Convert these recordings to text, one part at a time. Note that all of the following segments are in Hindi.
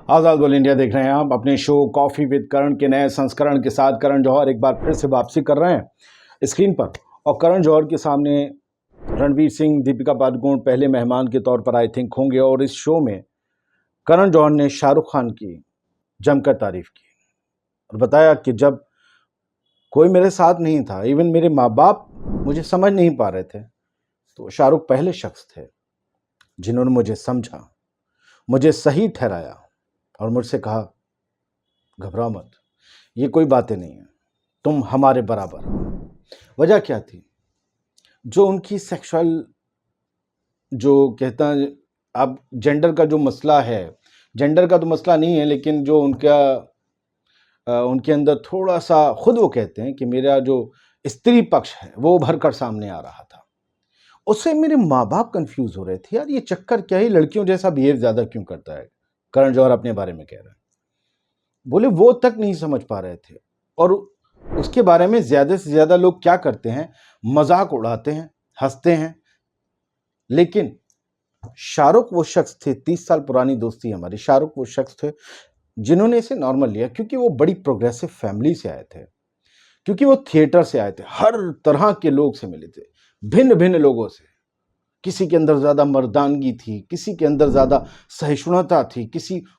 आज़ाद बोल इंडिया देख रहे हैं आप अपने शो कॉफ़ी विद करण के नए संस्करण के साथ। करण जौहर एक बार फिर से वापसी कर रहे हैं स्क्रीन पर, और करण जौहर के सामने रणवीर सिंह, दीपिका पादुकोण पहले मेहमान के तौर पर आई थिंक होंगे। और इस शो में करण जौहर ने शाहरुख खान की जमकर तारीफ की और बताया कि जब कोई मेरे साथ नहीं था, इवन मेरे माँ बाप मुझे समझ नहीं पा रहे थे, तो शाहरुख पहले शख्स थे जिन्होंने मुझे समझा, मुझे सही ठहराया और मुझसे कहा, घबराओ मत, ये कोई बातें नहीं है, तुम हमारे बराबर हो। वजह क्या थी? जो उनकी सेक्सुअल, जो कहता है, अब जेंडर का जो मसला है, जेंडर का तो मसला नहीं है, लेकिन जो उनके अंदर थोड़ा सा खुद वो कहते हैं कि मेरा जो स्त्री पक्ष है वो उभर कर सामने आ रहा था। उससे मेरे माँ बाप कंफ्यूज हो रहे थे, यार ये चक्कर क्या है, लड़कियों जैसा बिहेव ज़्यादा क्यों करता है। करण जौहर अपने बारे में कह रहे हैं, बोले वो तक नहीं समझ पा रहे थे। और उसके बारे में ज़्यादा से ज़्यादा लोग क्या करते हैं, मजाक उड़ाते हैं, हंसते हैं। लेकिन शाहरुख वो शख्स थे, 30 साल पुरानी दोस्ती हमारी, शाहरुख वो शख्स थे जिन्होंने इसे नॉर्मल लिया, क्योंकि वो बड़ी प्रोग्रेसिव फैमिली से आए थे, क्योंकि वो थिएटर से आए थे, हर तरह के लोग से मिले थे, भिन्न भिन्न लोगों से। किसी के अंदर ज़्यादा मर्दानगी थी, किसी के अंदर ज़्यादा सहिष्णुता थी,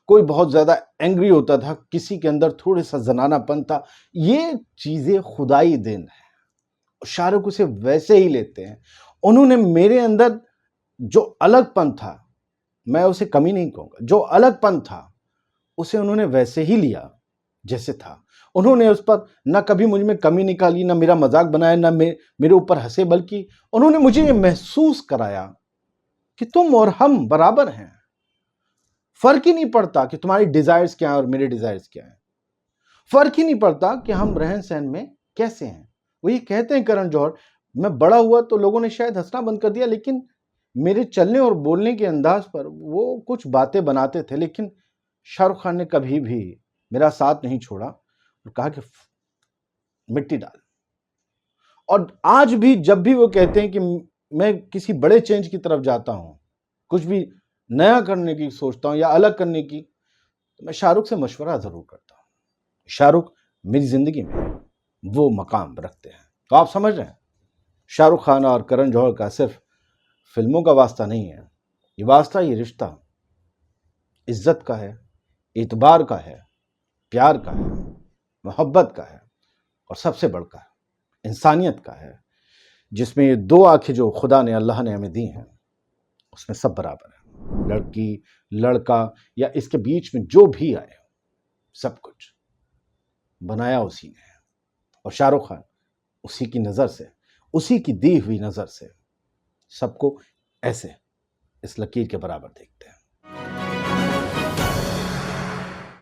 कोई बहुत ज़्यादा एंग्री होता था, किसी के अंदर थोड़ा सा जनानापन था। ये चीज़ें खुदाई देन है, शाहरुख उसे वैसे ही लेते हैं। उन्होंने मेरे अंदर जो अलगपन था, मैं उसे कमी नहीं कहूँगा, जो अलगपन था उसे उन्होंने वैसे ही लिया जैसे था। उन्होंने उस पर ना कभी मुझ में कमी निकाली, ना मेरा मजाक बनाया, ना मेरे ऊपर हंसे, बल्कि उन्होंने मुझे ये महसूस कराया कि तुम और हम बराबर हैं। फर्क ही नहीं पड़ता कि तुम्हारी डिजायर्स क्या है और मेरे डिजायर्स क्या है, फर्क ही नहीं पड़ता कि हम रहन सहन में कैसे हैं। वो ये कहते हैं करण जौहर, मैं बड़ा हुआ तो लोगों ने शायद हंसना बंद कर दिया, लेकिन मेरे चलने और बोलने के अंदाज पर वो कुछ बातें बनाते थे। लेकिन शाहरुख खान ने कभी भी मेरा साथ नहीं छोड़ा और कहा कि मिट्टी डाल। और आज भी जब भी वो कहते हैं कि मैं किसी बड़े चेंज की तरफ जाता हूं, कुछ भी नया करने की सोचता हूं या अलग करने की, तो मैं शाहरुख से मशवरा जरूर करता हूं। शाहरुख मेरी जिंदगी में वो मकाम रखते हैं। तो आप समझ रहे हैं, शाहरुख खान और करण जौहर का सिर्फ फिल्मों का वास्ता नहीं है, ये वास्ता, ये रिश्ता इज्जत का है, इतबार का है, प्यार का है, मोहब्बत का है, और सबसे बढ़कर इंसानियत का है, जिसमें ये दो आंखें जो खुदा ने, अल्लाह ने हमें दी हैं, उसमें सब बराबर है। लड़की, लड़का या इसके बीच में जो भी आए, सब कुछ बनाया उसी ने है। और शाहरुख खान उसी की नज़र से, उसी की दी हुई नज़र से सबको ऐसे इस लकीर के बराबर देखते हैं।